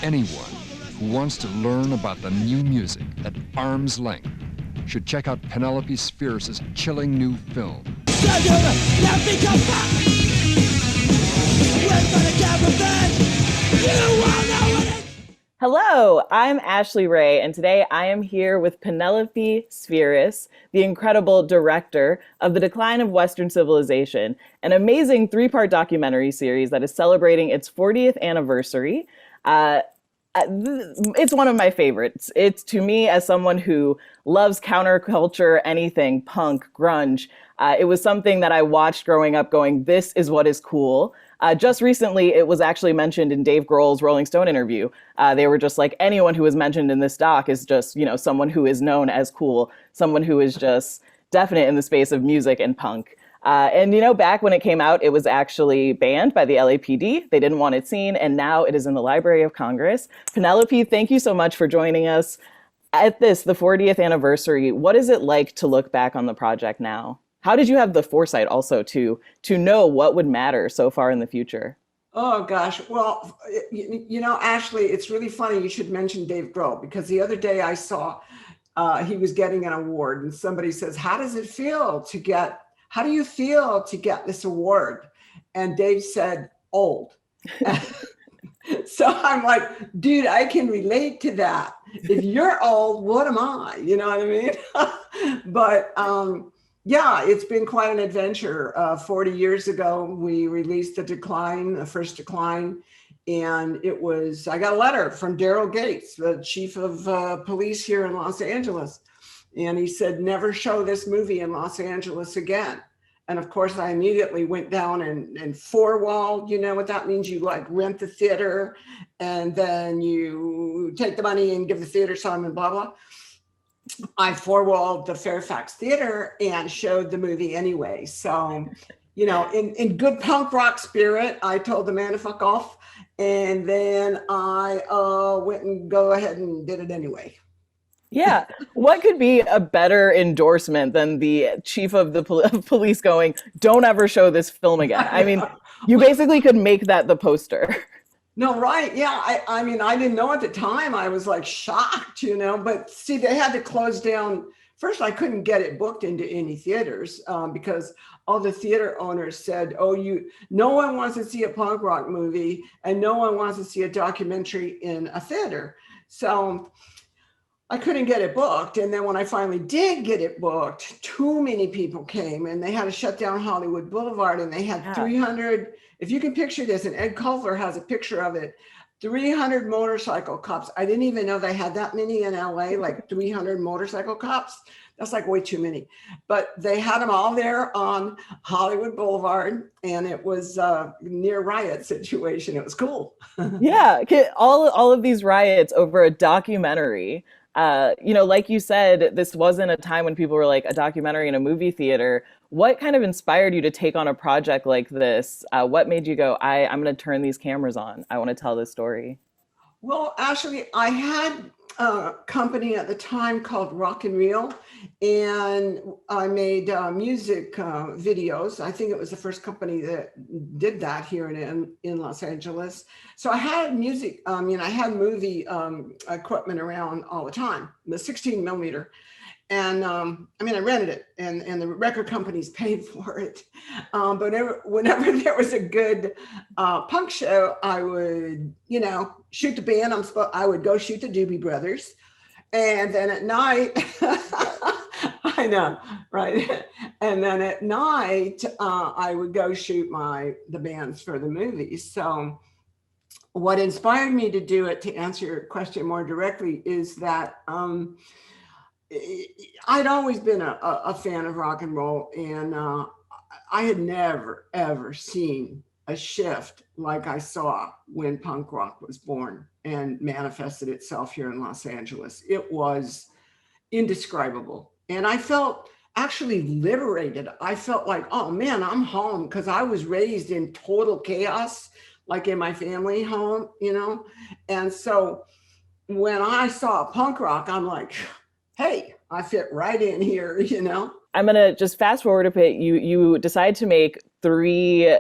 Anyone who wants to learn about the new music at arm's length should check out Penelope Spheeris' chilling new film. Hello, I'm Ashley Ray, and today I am here with Penelope Spheeris, the incredible director of The Decline of Western Civilization, an amazing three-part documentary series that is celebrating its 40th anniversary. It's one of my favorites. It's, to me, as someone who loves counterculture, anything, punk, grunge, it was something that I watched growing up going, this is what is cool. Just recently, it was actually mentioned in Dave Grohl's Rolling Stone interview. They were just like, anyone who is mentioned in this doc is just, someone who is known as cool, someone who is just definite in the space of music and punk. Back when it came out, it was actually banned by the LAPD. They didn't want it seen, and now it is in the Library of Congress. Penelope, thank you so much for joining us at the 40th anniversary. What is it like to look back on the project now? How did you have the foresight also to know what would matter so far in the future? Oh, gosh. Well, Ashley, it's really funny you should mention Dave Grohl, because the other day I saw he was getting an award, and somebody says, how do you feel to get this award? And Dave said, old. So I'm like, dude, I can relate to that. If you're old, what am I? You know what I mean? But yeah, it's been quite an adventure. 40 years ago, we released the first Decline. And I got a letter from Daryl Gates, the chief of police here in Los Angeles. And he said, never show this movie in Los Angeles again. And of course, I immediately went down and four-walled. You know what that means? You like rent the theater and then you take the money and give the theater some and blah, blah. I four-walled the Fairfax Theater and showed the movie anyway. So, in good punk rock spirit, I told the man to fuck off. And then I went and go ahead and did it anyway. Yeah. What could be a better endorsement than the chief of the police going, don't ever show this film again? I mean, you basically could make that the poster. No, right. Yeah. I mean, I didn't know at the time. I was like shocked, but see, they had to close down. First, I couldn't get it booked into any theaters because all the theater owners said, no one wants to see a punk rock movie and no one wants to see a documentary in a theater. So I couldn't get it booked. And then when I finally did get it booked, too many people came and they had to shut down Hollywood Boulevard, and they had 300, if you can picture this, and Ed Culver has a picture of it, 300 motorcycle cops. I didn't even know they had that many in LA, like 300 motorcycle cops. That's like way too many. But they had them all there on Hollywood Boulevard, and it was a near riot situation. It was cool. Yeah, all of these riots over a documentary. Like you said, this wasn't a time when people were like, a documentary in a movie theater. What kind of inspired you to take on a project like this? What made you go, I'm going to turn these cameras on. I want to tell this story. Well, actually, I had a company at the time called Rock and Reel, and I made music videos. I think it was the first company that did that here in Los Angeles. So I had music, I had movie equipment around all the time, the 16 millimeter. And I rented it, and the record companies paid for it. But whenever there was a good punk show, I would, shoot the band. I would go shoot the Doobie Brothers. And then at night, I know, right? And then at night, I would go shoot the bands for the movies. So what inspired me to do it, to answer your question more directly, is that I'd always been a fan of rock and roll, and I had never, ever seen a shift like I saw when punk rock was born and manifested itself here in Los Angeles. It was indescribable. And I felt actually liberated. I felt like, oh man, I'm home, because I was raised in total chaos, like in my family home, And so when I saw punk rock, I'm like, hey, I fit right in here, I'm going to just fast forward a bit. You decide to make 3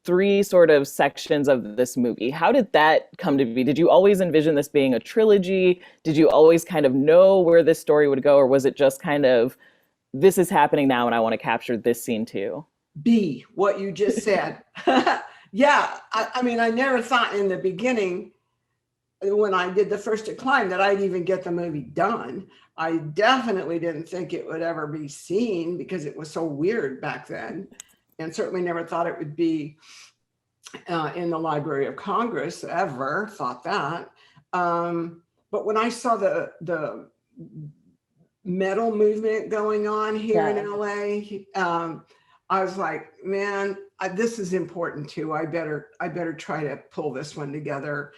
three sort of sections of this movie. How did that come to be? Did you always envision this being a trilogy? Did you always kind of know where this story would go? Or was it just kind of, this is happening now and I want to capture this scene too? B, what you just said. Yeah, I mean, I never thought in the beginning when I did the first Decline that I'd even get the movie done. I definitely didn't think it would ever be seen because it was so weird back then, and certainly never thought it would be in the Library of Congress ever, thought that. But when I saw the metal movement going on here in LA, I was like, man, this is important too. I better try to pull this one together.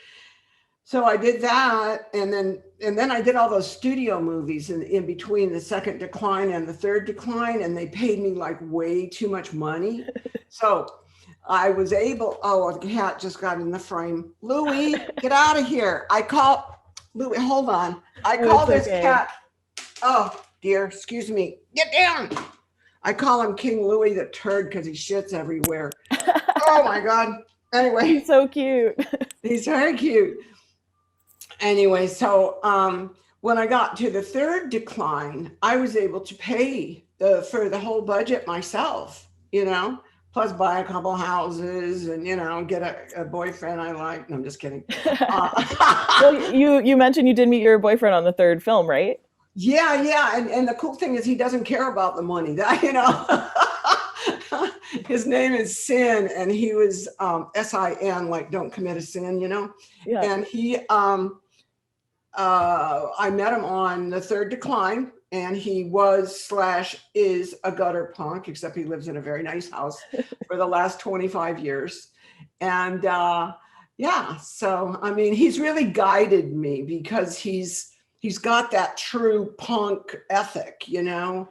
So I did that, and then I did all those studio movies in between the second Decline and the third Decline, and they paid me like way too much money. So I was able. Oh, a cat just got in the frame. Louie, get out of here! I call Louie. Hold on. I call this cat. Oh dear, excuse me. Get down. I call him King Louie the Turd because he shits everywhere. Oh my God. Anyway. He's so cute. He's very cute. Anyway, so when I got to the third Decline, I was able to pay for the whole budget myself, plus buy a couple houses and, get a boyfriend I like. No, I'm just kidding. Well, you mentioned you did meet your boyfriend on the third film, right? Yeah. And the cool thing is he doesn't care about the money, His name is Sin, and he was SIN, like don't commit a sin, Yeah. And he, I met him on the third Decline, and he is a gutter punk, except he lives in a very nice house for the last 25 years. And yeah, so I mean, he's really guided me because he's got that true punk ethic, and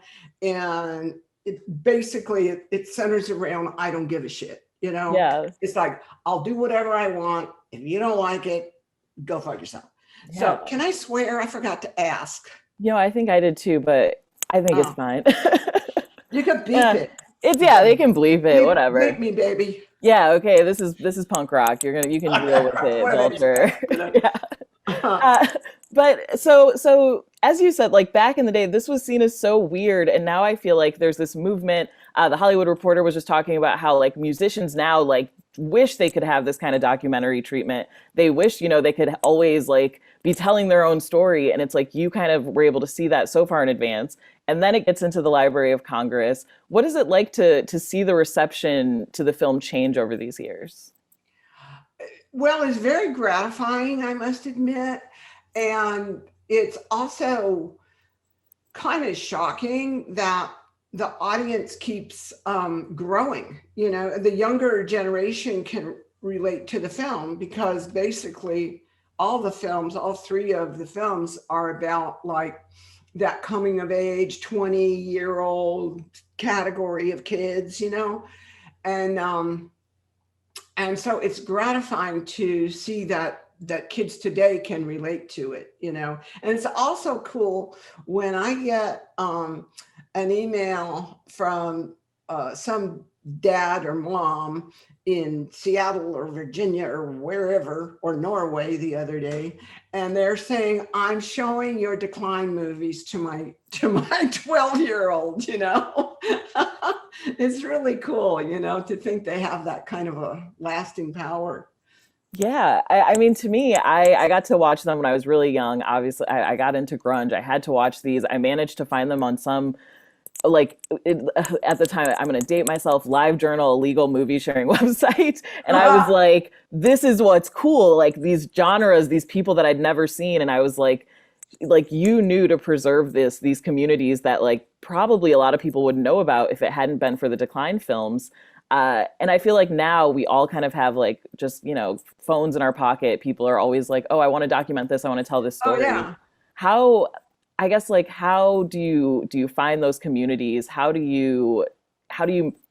it centers around, I don't give a shit, Yeah. It's like, I'll do whatever I want. If you don't like it, go fuck yourself. Yeah. So can I swear? I forgot to ask. I think I did too, but I think it's fine. You can beep it. They can bleep it, whatever. Beep me, baby. Yeah, okay, this is punk rock. You can deal with it, Vulture. Yeah. But so as you said, like back in the day, this was seen as so weird, and now I feel like there's this movement. The Hollywood Reporter was just talking about how like musicians now like wish they could have this kind of documentary treatment. They wish, they could always like be telling their own story, and it's like you kind of were able to see that so far in advance. And then it gets into the Library of Congress. What is it like to see the reception to the film change over these years? Well, it's very gratifying, I must admit. And it's also kind of shocking that the audience keeps growing. The younger generation can relate to the film because basically all three of the films are about like that coming of age 20-year-old category of kids, and so it's gratifying to see that kids today can relate to it, and it's also cool when I get an email from some dad or mom in Seattle or Virginia or wherever, or Norway the other day, and they're saying, I'm showing your Decline movies to my 12-year-old, It's really cool, to think they have that kind of a lasting power. Yeah, I mean, to me, I got to watch them when I was really young. Obviously, I got into grunge. I had to watch these. I managed to find them on some, at the time, I'm going to date myself, LiveJournal, a legal movie sharing website. And I was like, this is what's cool. Like these genres, these people that I'd never seen. And I was like you knew to preserve these communities that like probably a lot of people wouldn't know about if it hadn't been for the Decline films. And I feel like now we all kind of have like just, phones in our pocket. People are always like, oh, I want to document this. I want to tell this story. Oh, yeah. How do you find those communities? How do you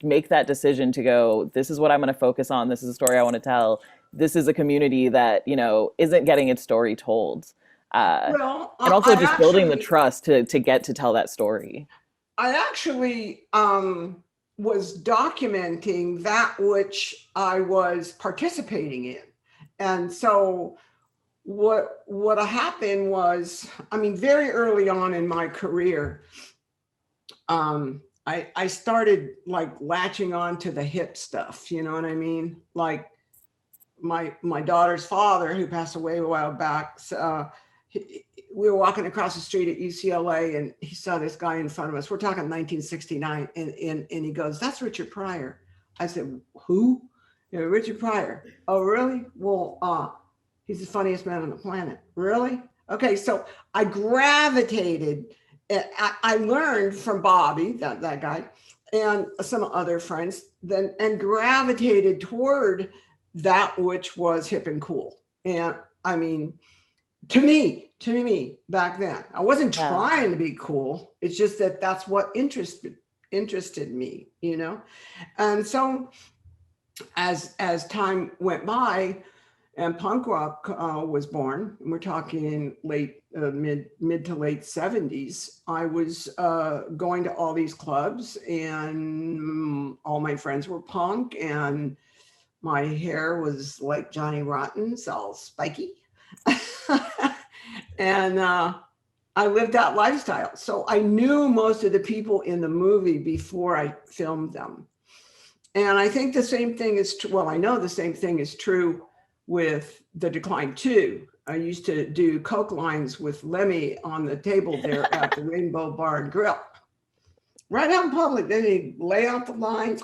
make that decision to go, this is what I'm going to focus on. This is a story I want to tell. This is a community that, isn't getting its story told. And also just building the trust to get to tell that story. I actually, was documenting that which I was participating in. And so what happened was, I mean, very early on in my career, I started like latching on to the hip stuff, you know what I mean? Like my daughter's father, who passed away a while back, we were walking across the street at UCLA and he saw this guy in front of us. We're talking 1969. And he goes, "That's Richard Pryor." I said, "Who?" "Yeah, Richard Pryor." "Oh, really? Well, he's the funniest man on the planet." "Really?" Okay. So I gravitated. I learned from Bobby, that guy, and some other friends, and gravitated toward that which was hip and cool. And I mean, to me back then, I wasn't trying to be cool. It's just that that's what interested me, you know? And so as time went by and punk rock was born, and we're talking mid to late 70s, I was going to all these clubs and all my friends were punk and my hair was like Johnny Rotten's, all spiky. And I lived that lifestyle. So I knew most of the people in the movie before I filmed them. And I think the same thing is true. Well, I know the same thing is true with the Decline 2. I used to do Coke lines with Lemmy on the table there at the Rainbow Bar and Grill. Right out in public, then he'd lay out the lines,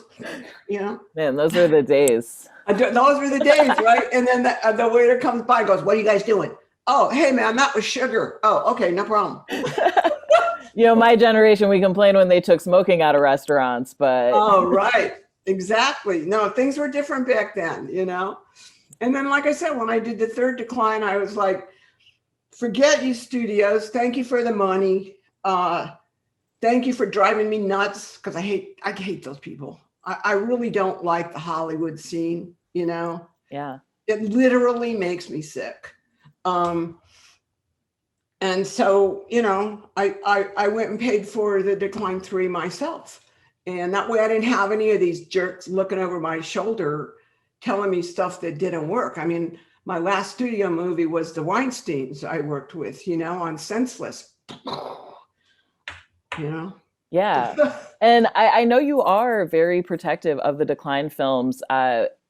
you know. Man, those were the days. Those were the days, right? And then the waiter comes by and goes, "What are you guys doing?" "Oh, hey, man, that was sugar." "Oh, okay, no problem." You know, my generation, we complained when they took smoking out of restaurants, but. Oh, right. Exactly. No, things were different back then, you know? And then, like I said, when I did the third Decline, I was like, forget you studios. Thank you for the money. Thank you for driving me nuts, because I hate those people. I really don't like the Hollywood scene, you know? Yeah. It literally makes me sick. And so, you know, I went and paid for the Decline 3 myself. And that way I didn't have any of these jerks looking over my shoulder telling me stuff that didn't work. I mean, my last studio movie was the Weinsteins I worked with, you know, on Senseless. You know? Yeah. And I know you are very protective of the Decline films.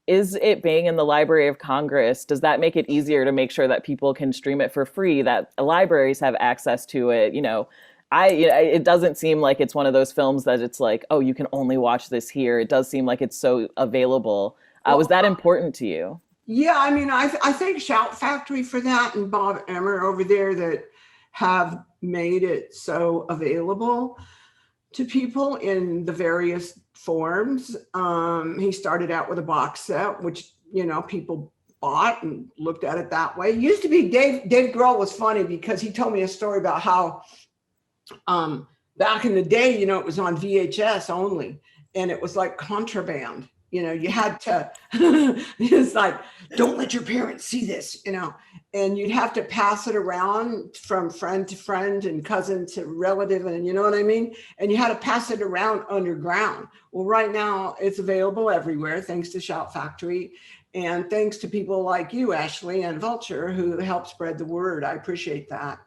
Is it being in the Library of Congress, does that make it easier to make sure that people can stream it for free, that libraries have access to it? You know, it doesn't seem like it's one of those films that it's like, oh, you can only watch this here. It does seem like it's so available. Was that important to you? Yeah, I mean, I thank Shout Factory for that, and Bob Emmer over there, that have made it so available to people in the various forms. He started out with a box set, which, you know, people bought and looked at it that way. It used to be Dave Grohl was funny because he told me a story about how back in the day, you know, it was on VHS only, and it was like contraband. You know, you had to, it's like, don't let your parents see this, you know, and you'd have to pass it around from friend to friend and cousin to relative, and you know what I mean? And you had to pass it around underground. Well, right now it's available everywhere, thanks to Shout Factory, and thanks to people like you, Ashley, and Vulture, who help spread the word. I appreciate that.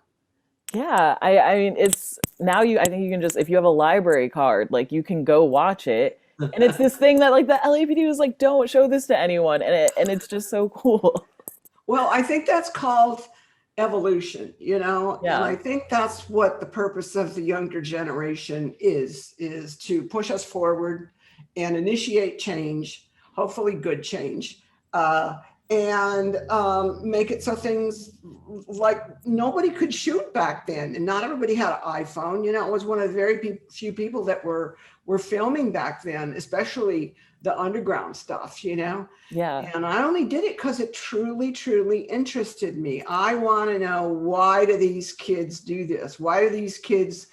Yeah, I mean, it's now I think you can just, if you have a library card, like you can go watch it. And it's this thing that like the LAPD was like, don't show this to anyone. And it's just so cool. Well, I think that's called evolution, you know? Yeah. And I think that's what the purpose of the younger generation is to push us forward and initiate change, hopefully good change, and make it so things like nobody could shoot back then, and not everybody had an iPhone. You know, it was one of the very few people that were filming back then, especially the underground stuff, you know? Yeah. And I only did it because it truly, truly interested me. I want to know, why do these kids do this? Why do these kids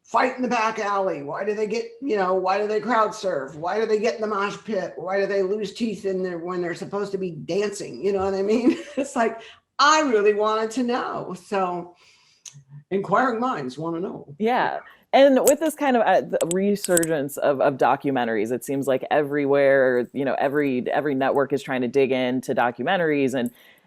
fight in the back alley? Why do they get, you know, why do they crowd surf? Why do they get in the mosh pit? Why do they lose teeth in there when they're supposed to be dancing? You know what I mean? It's like, I really wanted to know. So inquiring minds want to know. Yeah. And with this kind of resurgence of documentaries, it seems like everywhere, every network is trying to dig into documentaries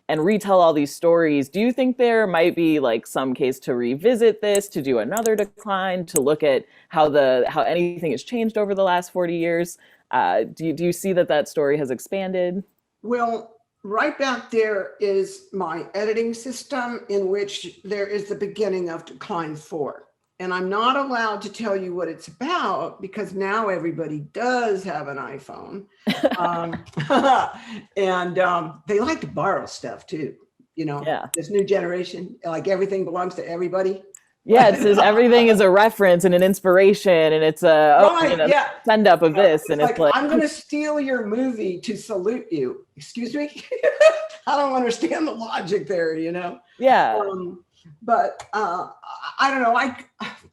and retell all these stories. Do you think there might be like some case to revisit this, to do another Decline, to look at how anything has changed over the last 40 years? Do you see that story has expanded? Well, right back there is my editing system, in which there is the beginning of Decline 4. And I'm not allowed to tell you what it's about because now everybody does have an iPhone. And they like to borrow stuff too. Yeah. This new generation, like everything belongs to everybody. Yeah, it says everything is a reference and an inspiration, and it's a send up of this, and it's like I'm going to steal your movie to salute you. Excuse me? I don't understand the logic there, Yeah. But I don't know.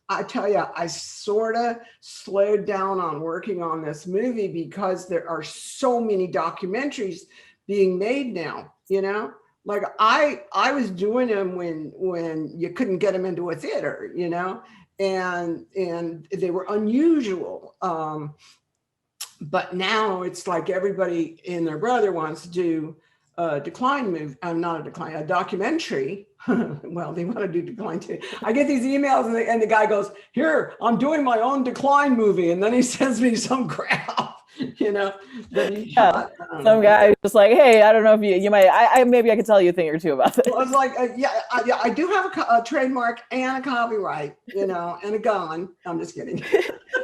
I tell you, I sort of slowed down on working on this movie because there are so many documentaries being made now. Like I was doing them when you couldn't get them into a theater, and they were unusual. But now it's like everybody and their brother wants to do a Decline movie. Not a Decline, a documentary. Well, they want to do Decline too. I get these emails and the guy goes, "Here, I'm doing my own Decline movie," and then he sends me some crap. That he shot. Some guy just like, "Hey, I don't know if you might, maybe I could tell you a thing or two about this." Well, it's like, I do have a trademark and a copyright, and a gun. I'm just kidding.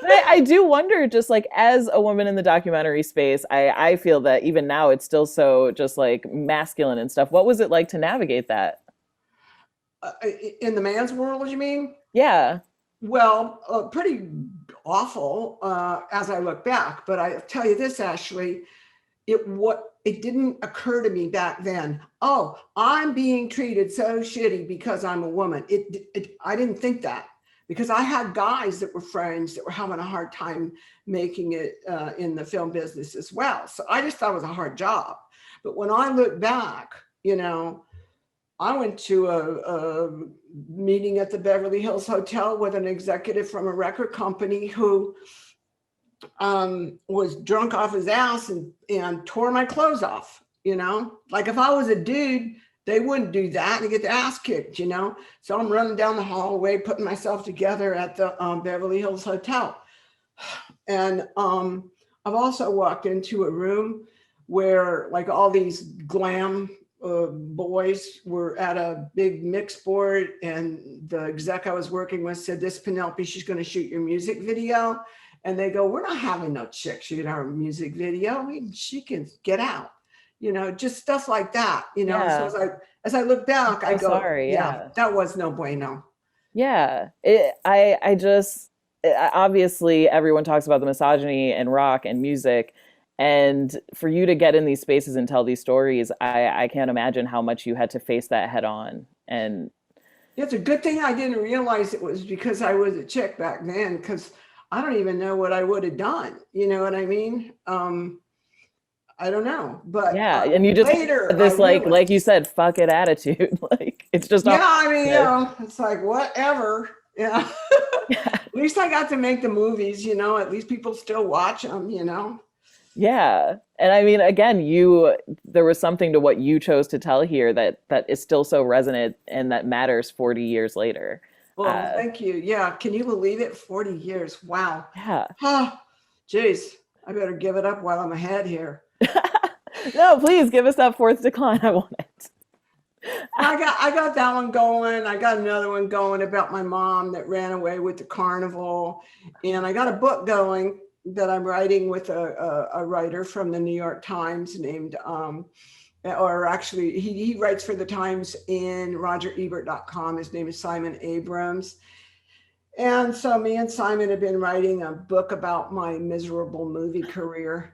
I do wonder, just like as a woman in the documentary space, I feel that even now it's still so just like masculine and stuff. What was it like to navigate that? In the man's world, you mean? Yeah. Well, pretty awful as I look back. But I tell you this, Ashley, it didn't occur to me back then. Oh, I'm being treated so shitty because I'm a woman. I didn't think that, because I had guys that were friends that were having a hard time making it in the film business as well. So I just thought it was a hard job. But when I look back, I went to a meeting at the Beverly Hills Hotel with an executive from a record company who was drunk off his ass and tore my clothes off, Like if I was a dude, they wouldn't do that and get their ass kicked, So I'm running down the hallway, putting myself together at the Beverly Hills Hotel. And I've also walked into a room where like all these glam boys were at a big mix board, and the exec I was working with said, "This Penelope, she's going to shoot your music video." And they go, "We're not having no chick shoot our music video. She can get out," just stuff like that, Yeah. So as I look back, I go, sorry. Yeah. That was no bueno. Yeah. Obviously everyone talks about the misogyny in rock and music. And for you to get in these spaces and tell these stories, I can't imagine how much you had to face that head on. And it's a good thing I didn't realize it was because I was a chick back then, because I don't even know what I would have done. You know what I mean? I don't know, but yeah, and you just later this like you said, fuck it attitude. Like it's just it's like whatever. Yeah. At least I got to make the movies. At least people still watch them. Yeah. And I mean, again, there was something to what you chose to tell here that is still so resonant and that matters 40 years later. Well, thank you. Yeah. Can you believe it? 40 years. Wow. Yeah. Geez, I better give it up while I'm ahead here. No, please give us that fourth Decline. I want it. I got that one going. I got another one going about my mom that ran away with the carnival. And I got a book going that I'm writing with a writer from the New York Times named, or actually he writes for the Times in RogerEbert.com. His name is Simon Abrams. And so me and Simon have been writing a book about my miserable movie career.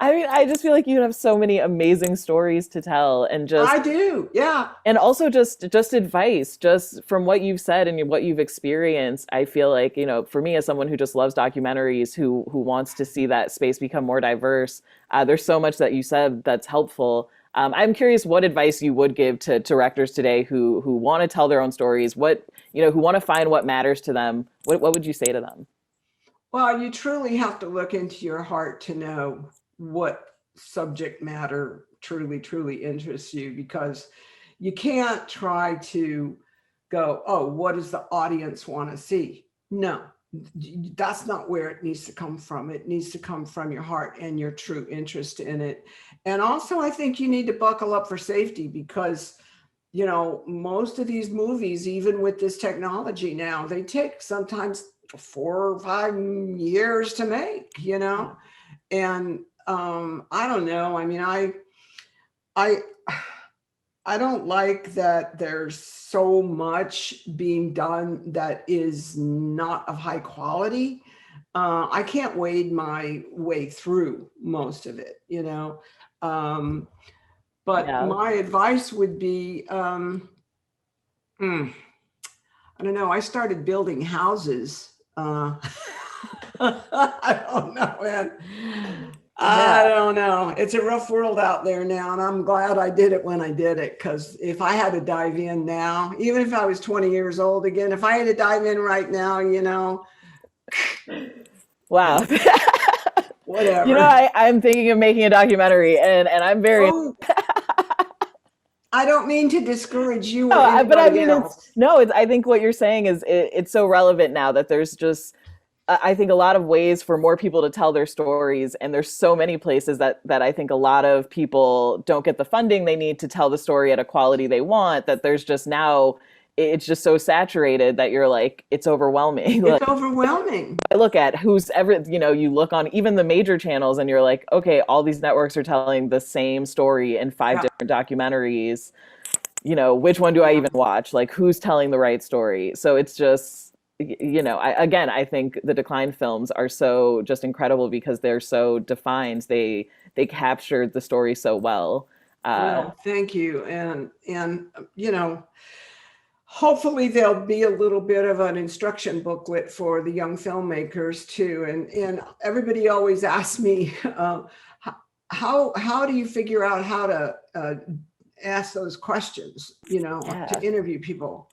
I mean, I just feel like you have so many amazing stories to tell, and just I do, yeah. And also just advice, just from what you've said and what you've experienced. I feel like, for me as someone who just loves documentaries, who wants to see that space become more diverse, there's so much that you said that's helpful. I'm curious what advice you would give to directors today who want to tell their own stories, who want to find what matters to them. What would you say to them? Well, you truly have to look into your heart to know what subject matter truly interests you, because you can't try to go, oh, what does the audience want to see? No, that's not where it needs to come from. It needs to come from your heart and your true interest in it. And also, I think you need to buckle up for safety, because most of these movies, even with this technology now, they take sometimes 4 or 5 years to make, and I don't know. I mean, I don't like that there's so much being done that is not of high quality. I can't wade my way through most of it, but Yeah. my advice would be, I don't know. I started building houses. I don't know, man. I don't know. It's a rough world out there now, and I'm glad I did it when I did it, because if I had to dive in now, even if I was 20 years old again, if I had to dive in right now, Wow. whatever. I'm thinking of making a documentary, and I'm very. Oh, I don't mean to discourage you or No, but I mean, else. I think what you're saying is it's so relevant now that there's just, I think, a lot of ways for more people to tell their stories. And there's so many places that I think a lot of people don't get the funding they need to tell the story at a quality they want, that there's just now, it's just so saturated that you're like, it's overwhelming. It's overwhelming. I look at who's ever, you look on even the major channels and you're like, okay, all these networks are telling the same story in 5 different documentaries. Which one do I even watch? Like, who's telling the right story? So it's just, I think the Decline films are so just incredible because they're so defined. They captured the story so well. Well, thank you. And hopefully there'll be a little bit of an instruction booklet for the young filmmakers too. And everybody always asks me, how do you figure out how to ask those questions, to interview people?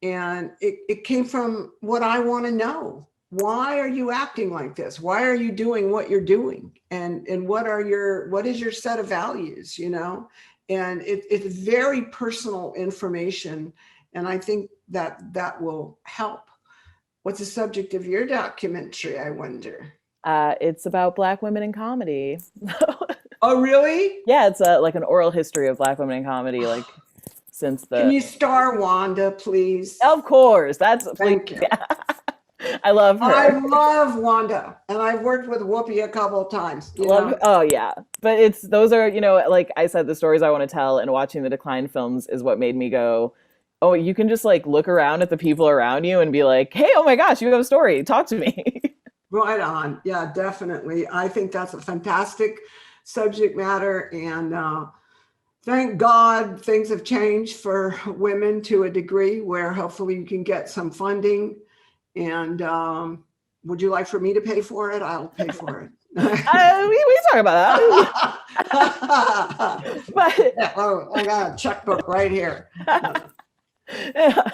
And it came from what I want to know. Why are you acting like this? Why are you doing what you're doing? And what is your set of values, And it's very personal information. And I think that will help. What's the subject of your documentary, I wonder? It's about Black women in comedy. Oh, really? Yeah, it's like an oral history of Black women in comedy, like since the. Can you star Wanda, please? Of course, Thank you. Yeah. I love her. I love Wanda, and I've worked with Whoopi a couple of times. Oh yeah, but those are like I said, the stories I want to tell, and watching the Decline films is what made me go, oh, you can just like look around at the people around you and be like, hey, oh my gosh, you have a story, talk to me. Right on. Yeah, definitely. I think that's a fantastic subject matter, and thank God things have changed for women to a degree where hopefully you can get some funding. And would you like for me to pay for it? I'll pay for it. We talk about that. But I got a checkbook right here. Yeah.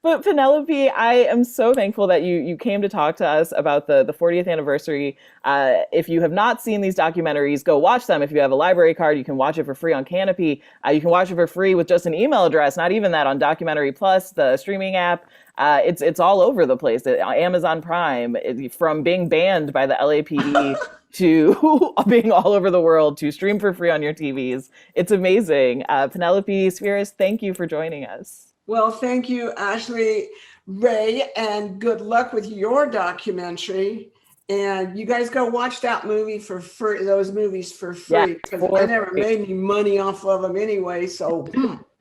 But Penelope, I am so thankful that you came to talk to us about the 40th anniversary. If you have not seen these documentaries, go watch them. If you have a library card, you can watch it for free on Canopy. You can watch it for free with just an email address, not even that, on Documentary Plus, the streaming app. It's all over the place. Amazon Prime, from being banned by the LAPD to being all over the world to stream for free on your TVs. It's amazing. Penelope Spheeris, thank you for joining us. Well, thank you, Ashley Ray, and good luck with your documentary. And you guys go watch that movie for free, those movies for free, because I never made any money off of them anyway, so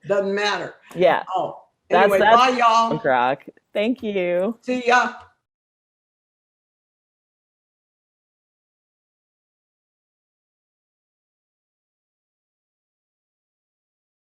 doesn't matter. Yeah. Oh, anyway, bye, y'all. Rock. Thank you. See ya.